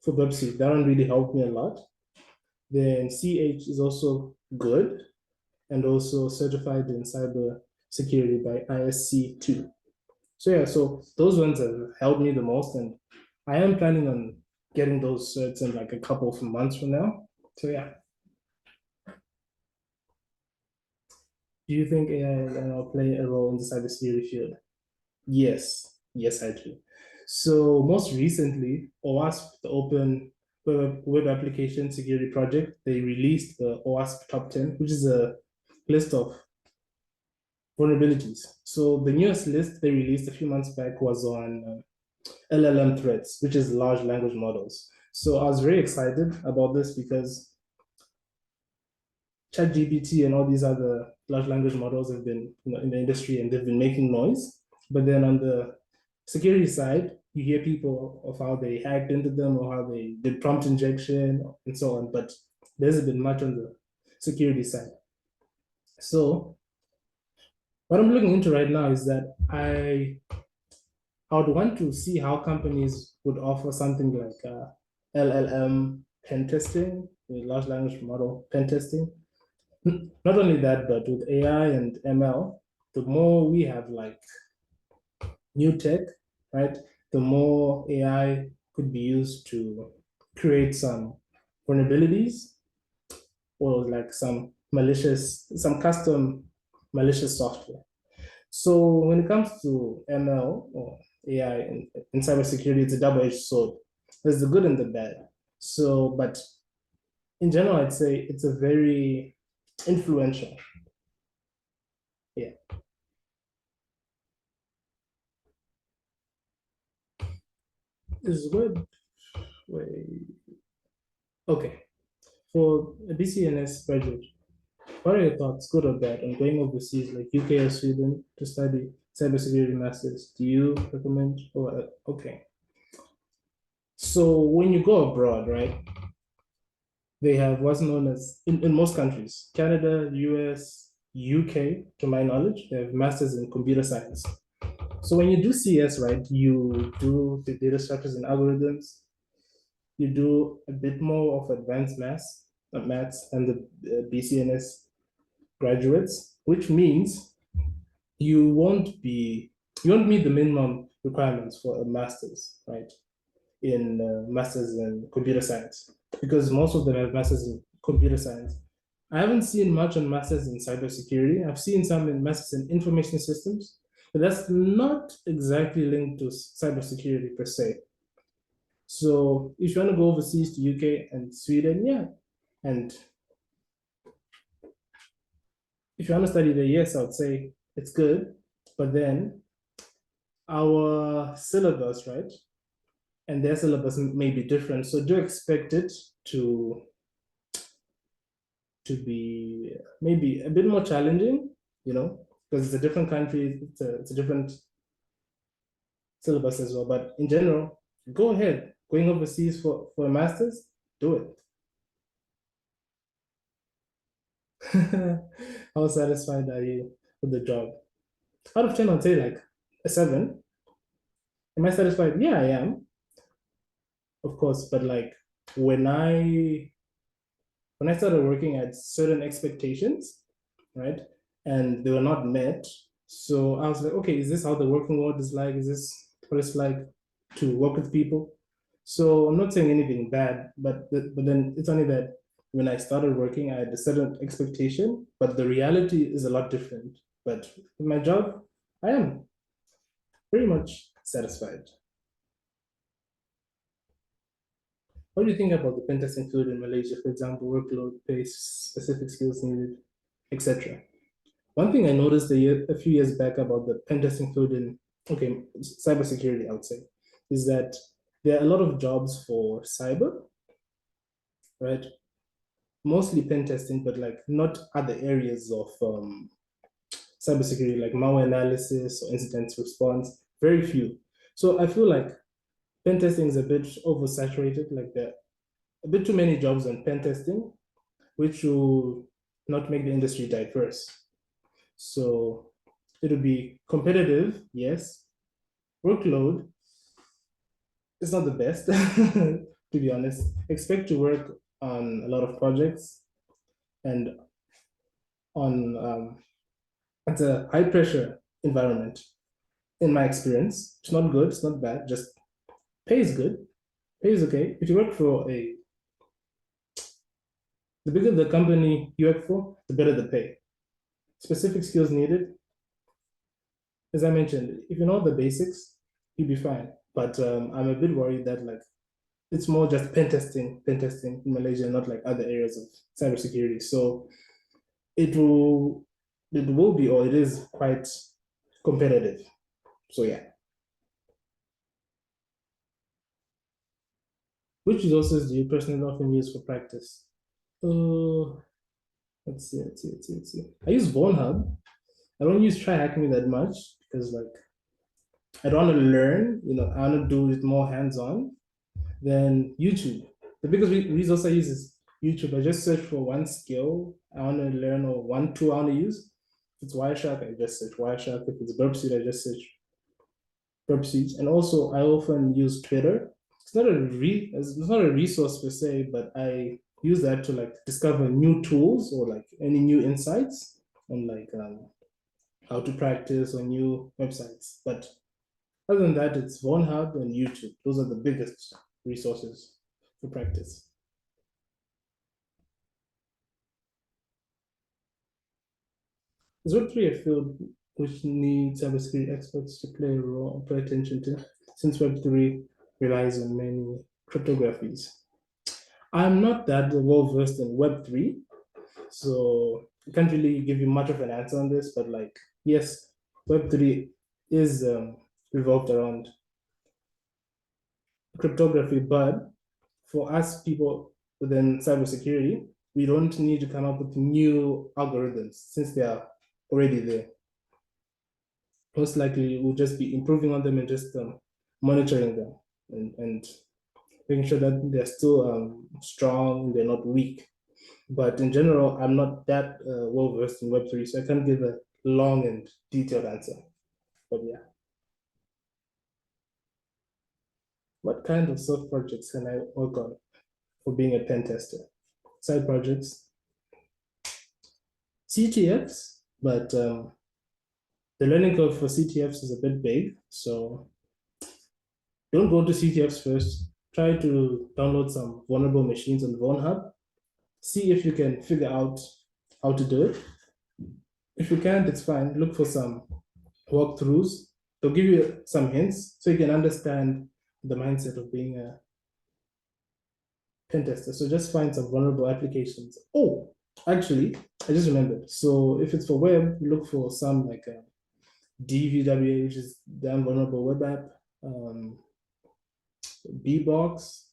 Burp Suite. That one really helped me a lot. Then CH is also good and also certified in cyber security by ISC2. So yeah, so those ones have helped me the most, and I am planning on getting those certs in like a couple of months from now. So yeah, do you think AI and ML play a role in the cybersecurity field? Yes, I do. So most recently, OWASP, the Open Web Application Security Project, they released the OWASP Top 10, which is a list of vulnerabilities. So the newest list they released a few months back was on LLM threats, which is large language models. So I was very excited about this because ChatGPT and all these other large language models have been, in the industry and they've been making noise. But then on the security side, you hear people of how they hacked into them or how they did prompt injection and so on. But there hasn't been much on the security side. So what I'm looking into right now is that I would want to see how companies would offer something like LLM pen testing, large language model pen testing. Not only that, but with AI and ML, the more we have like new tech, right, the more AI could be used to create some vulnerabilities or like some custom malicious software. So when it comes to ML or AI in cybersecurity, it's a double-edged sword. There's the good and the bad. So, but in general, I'd say it's a very influential. Yeah. Is web way okay. For a BCNS graduate, what are your thoughts, good or bad, on going overseas like UK or Sweden to study cybersecurity masters? Do you recommend or okay? So when you go abroad, right, they have what's known as in most countries, Canada, US, UK, to my knowledge, they have masters in computer science. So when you do CS, right, you do the data structures and algorithms, you do a bit more of advanced maths and the BCNS graduates, which means you you won't meet the minimum requirements for a master's, right? In masters in computer science, because most of them have masters in computer science. I haven't seen much on masters in cybersecurity. I've seen some in masters in information systems, but that's not exactly linked to cybersecurity per se. So if you want to go overseas to UK and Sweden, yeah. And if you want to study there, yes, I would say it's good. But then our syllabus, right? And their syllabus may be different. So do expect it to be maybe a bit more challenging, because it's a different country, it's a different syllabus as well. But in general, go ahead. Going overseas for a master's, do it. How satisfied are you with the job? Out of 10, I'd say like a 7. Am I satisfied? Yeah, I am, of course. But like when I when I started working, I had certain expectations, right? And they were not met. So I was like, okay, is this how the working world is like? Is this what it's like to work with people? So I'm not saying anything bad, but then it's only that when I started working, I had a certain expectation, but the reality is a lot different. But with my job, I am pretty much satisfied. What do you think about the pen testing field in Malaysia? For example, workload, pace, specific skills needed, etc. One thing I noticed a few years back about the pen testing field in cybersecurity, I would say, is that there are a lot of jobs for cyber, right? Mostly pen testing, but like not other areas of cybersecurity, like malware analysis or incident response. Very few. So I feel like pen testing is a bit oversaturated. Like there are a bit too many jobs on pen testing, which will not make the industry diverse. So it'll be competitive, yes. Workload is not the best, to be honest. Expect to work on a lot of projects and on it's a high pressure environment. In my experience, it's not good, it's not bad. Just pay is good, pay is okay. If you work for the bigger the company you work for, the better the pay. Specific skills needed, as I mentioned, if you know the basics, you'll be fine. But I'm a bit worried that like it's more just pen testing in Malaysia, not like other areas of cybersecurity. So it will it will be or it is quite competitive. So yeah. Which resources do you personally often use for practice? Uh, let's see. I use Hub. I don't use Try Hack Me that much because like I don't want to learn, I want to do it more hands-on than YouTube. The biggest resource I use is YouTube. I just search for one skill I want to learn or one tool I want to use. If it's Wireshark, I just search Wireshark. If it's Burp Suite, I just search Burp Suite. And also, I often use Twitter. It's not a resource per se, but I use that to like discover new tools or like any new insights on like how to practice or new websites. But other than that, it's Hub and YouTube. Those are the biggest resources for practice. Is Web3 a field which needs cybersecurity experts to play a role, pay attention to, since Web3 relies on many cryptographies? I'm not that well versed in Web3, so I can't really give you much of an answer on this, but like, yes, Web3 is revolved around cryptography, but for us people within cybersecurity, we don't need to come up with new algorithms since they are already there. Most likely we'll just be improving on them and just monitoring them and making sure that they're still strong, they're not weak. But in general, I'm not that well versed in Web3, so I can't give a long and detailed answer. But yeah. What kind of self projects can I work on for being a pen tester? Side projects, CTFs, but the learning curve for CTFs is a bit big. So don't go to CTFs first. Try to download some vulnerable machines on Hub. See if you can figure out how to do it. If you can't, it's fine. Look for some walkthroughs. They'll give you some hints so you can understand the mindset of being a pen tester. So just find some vulnerable applications. Oh, actually, I just remembered. So if it's for web, look for some like a DVWA, which is damn vulnerable web app, Bbox,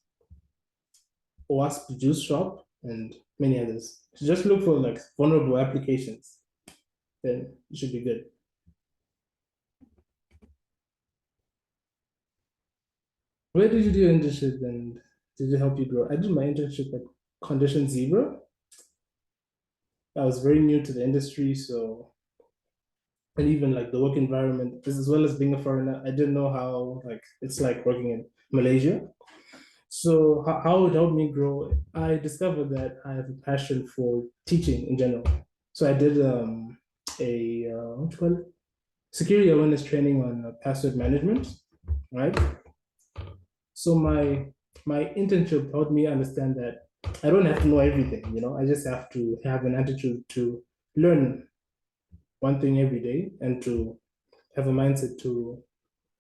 OWASP Juice Shop, and many others. So just look for like vulnerable applications, then it should be good. Where did you do your internship and Did it help you grow? I did my internship at Condition Zebra. I was very new to the industry, so and even like the work environment, as well as being a foreigner, I didn't know how like it's like working in Malaysia. So how it helped me grow, I discovered that I have a passion for teaching in general. So I did a what you call it? Security awareness training on password management, right? So my internship helped me understand that I don't have to know everything, you know. I just have to have an attitude to learn one thing every day and to have a mindset to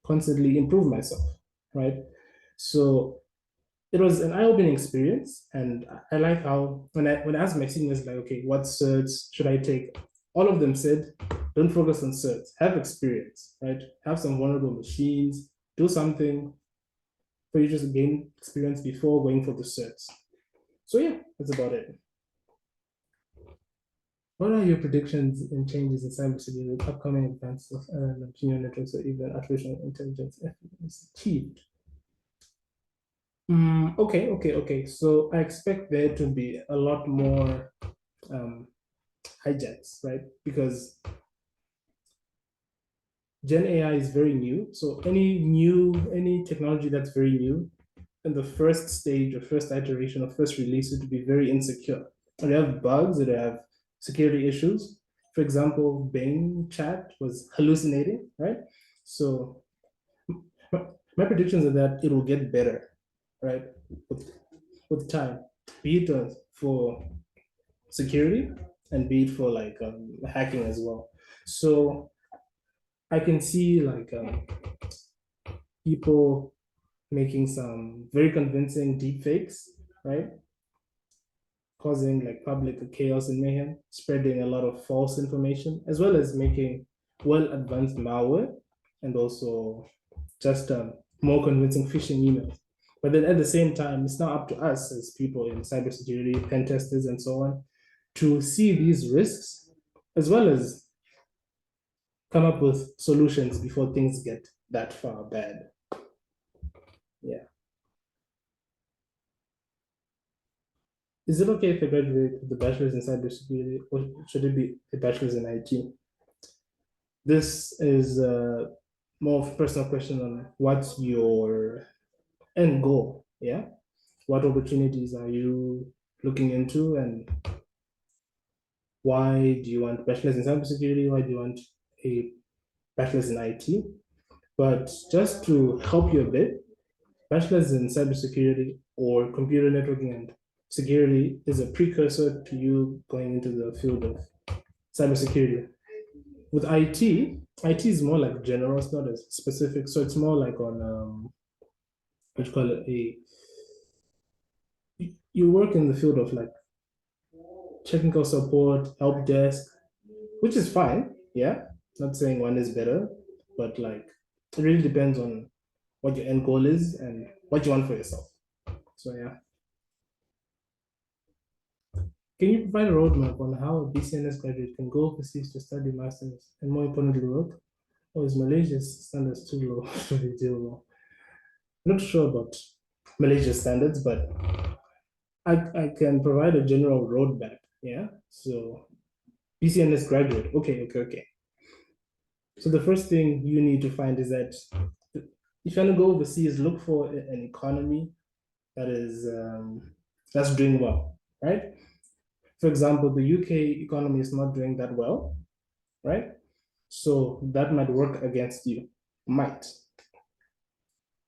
constantly improve myself, right? So it was an eye-opening experience, and I like how when I asked my seniors like, okay, what certs should I take? All of them said, don't focus on certs, have experience, right? Have some vulnerable machines, do something for you just gain experience before going for the certs. So yeah, that's about it. What are your predictions and changes in cybersecurity with upcoming advances of neural networks or even artificial intelligence is achieved? Okay. So I expect there to be a lot more um, hijacks, right? Because Gen AI is very new. So any technology that's very new, in the first stage or first iteration or first release, it would be very insecure. And they have bugs, they have security issues. For example, Bing chat was hallucinating, right? So my predictions are that it will get better, right? With, with time, be it for security and be it for like hacking as well. So I can see like people making some very convincing deep fakes, right? Causing like public chaos and mayhem, spreading a lot of false information, as well as making well advanced malware and also just more convincing phishing emails. But then at the same time, it's not up to us as people in cybersecurity, pen testers, and so on, to see these risks as well as come up with solutions before things get that far bad. Yeah. Is it okay if I graduate with a bachelor's in cybersecurity, or should it be a bachelor's in IT? This is more of a personal question on what's your end goal. Yeah. What opportunities are you looking into, and why do you want bachelor's in cybersecurity? Why do you want a bachelor's in IT? But just to help you a bit, bachelor's in cybersecurity or computer networking and security is a precursor to you going into the field of cybersecurity. With IT is more like general, it's not as specific. So it's more like on what you call it, you work in the field of like technical support, help desk, which is fine. Yeah, not saying one is better, but like it really depends on what your end goal is and what you want for yourself. So yeah. Can you provide a roadmap on how a BCNS graduate can go overseas to study masters and more importantly work? Or is Malaysia's standards too low to be doable? Not sure about Malaysia's standards, but I can provide a general roadmap. Yeah. So BCNS graduate. Okay. So the first thing you need to find is that if you want to go overseas, look for an economy that is that's doing well, right? For example, the UK economy is not doing that well, right? So that might work against you, might.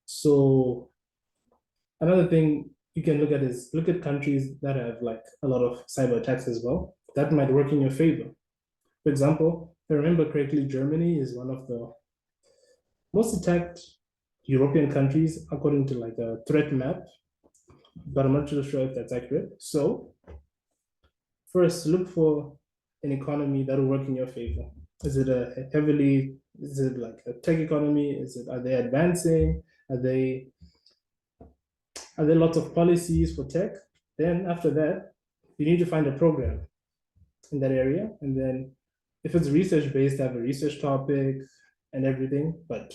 So another thing you can look at is look at countries that have like a lot of cyber attacks as well. That might work in your favor. For example, if I remember correctly, Germany is one of the most attacked European countries according to like a threat map, but I'm not too sure if that's accurate. So first, look for an economy that will work in your favor. Is it a heavily, is it like a tech economy? Are they advancing? Are they, are there lots of policies for tech? Then after that, you need to find a program in that area. And then if it's research based, have a research topic and everything, but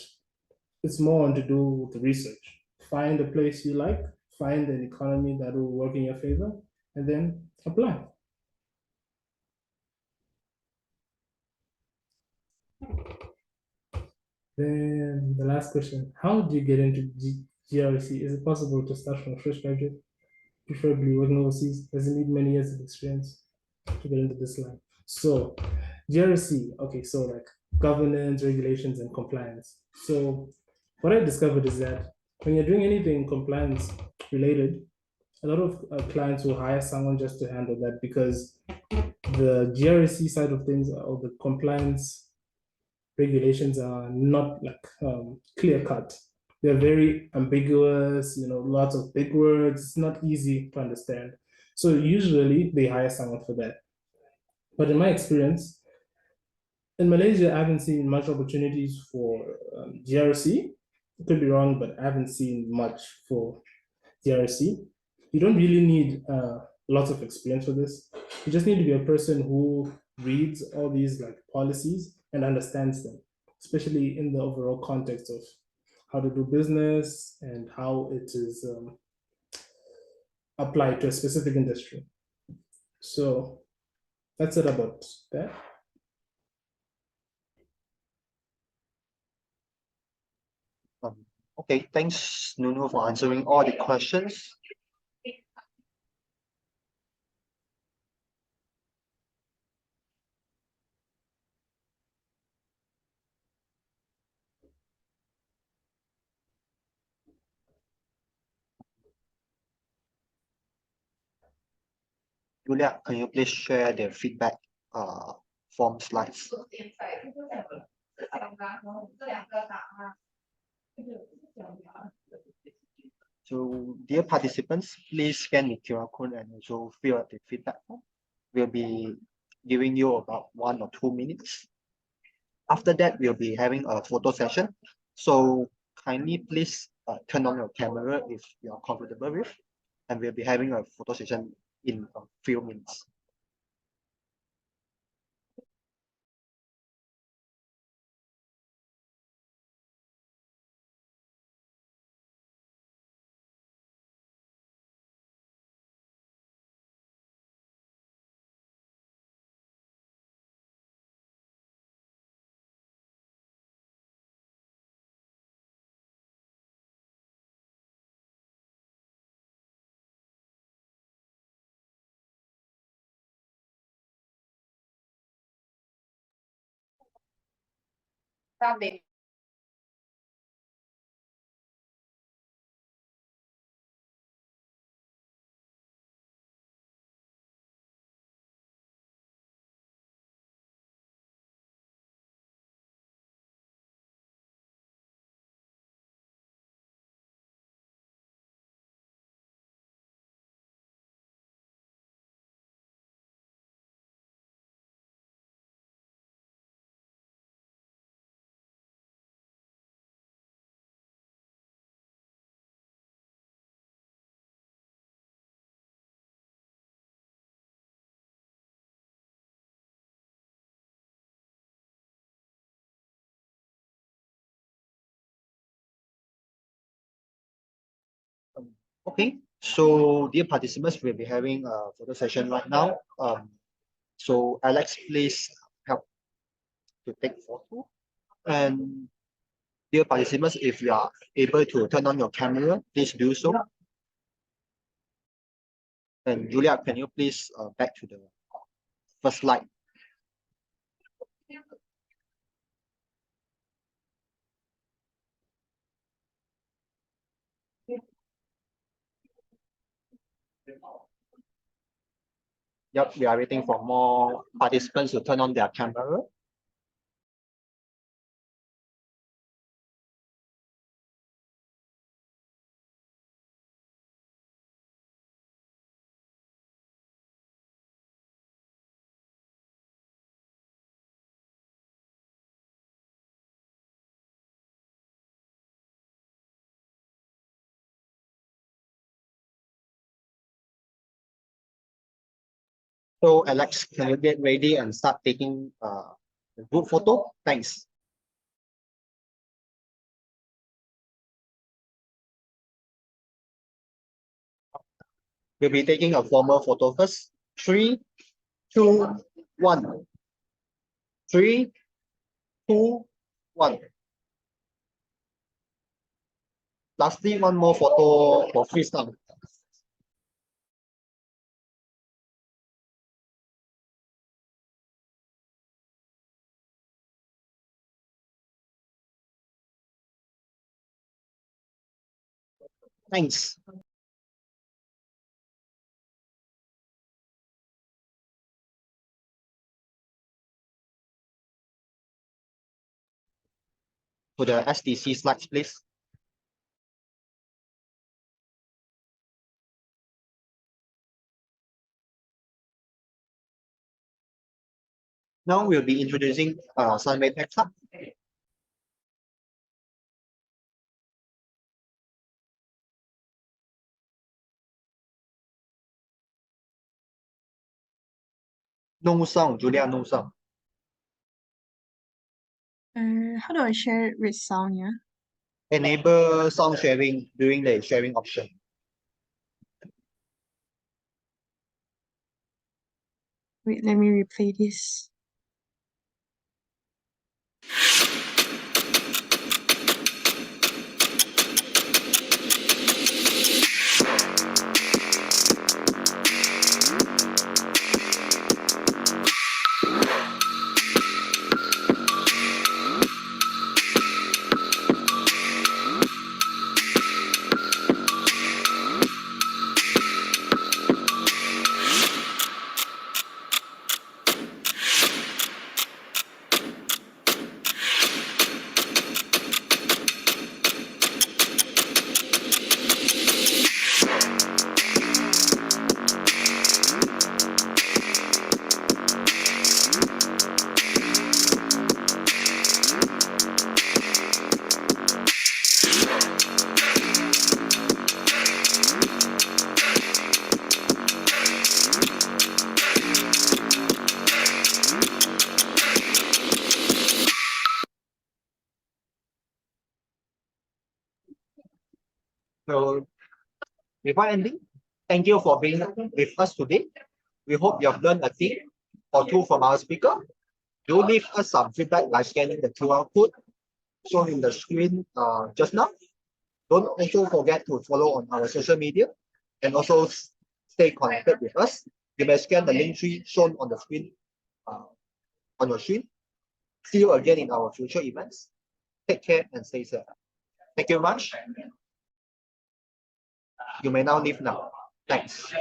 it's more on to do with the research. Find a place you like, find an economy that will work in your favor, and then apply. Then the last question, how do you get into GRC? Is it possible to start from a fresh graduate, preferably working overseas? Does it need many years of experience to get into this line? So GRC, okay, so like governance, regulations, and compliance. So what I discovered is that when you're doing anything compliance related, a lot of clients will hire someone just to handle that because the GRC side of things or the compliance regulations are not like clear cut. They're very ambiguous, lots of big words. It's not easy to understand. So usually they hire someone for that. But in my experience, in Malaysia, I haven't seen much opportunities for GRC. I could be wrong, but I haven't seen much for GRC. You don't really need lots of experience for this. You just need to be a person who reads all these like policies and understands them, especially in the overall context of how to do business and how it is applied to a specific industry. So that's it about that.
Okay, thanks, Nunu, for answering all the questions. Julia, can you please share the feedback form slides? So, dear participants, please scan the QR code and also fill out the feedback form. We'll be giving you about 1 or 2 minutes. After that, we'll be having a photo session. So kindly please turn on your camera if you are comfortable with, and we'll be having a photo session in a few minutes. Okay, so dear participants, we'll be having a photo session right now. So Alex, please help to take photo. And dear participants, if you are able to turn on your camera, please do so. And Julia, can you please back to the first slide? Yep, we are waiting for more participants to turn on their camera. So Alex, can you get ready and start taking the group photo? Thanks. We'll be taking a formal photo first. 3, 2, 1. 3, 2, 1. Lastly, one more photo for freestyle. Thanks. To the SDC slides, please. Now we'll be introducing Sunway Tech Hub. No sound, Julia, no sound.
How do I share it with sound, yeah?
Enable sound sharing during the sharing option.
Wait, let me replay this.
So before ending, thank you for being with us today. We hope you have learned a thing or two from our speaker. Do leave us some feedback by scanning the QR code shown in the screen just now. Don't also forget to follow on our social media and also stay connected with us. You may scan the link tree shown on the screen on your screen. See you again in our future events. Take care and stay safe. Thank you very much. You may now leave now. Thanks.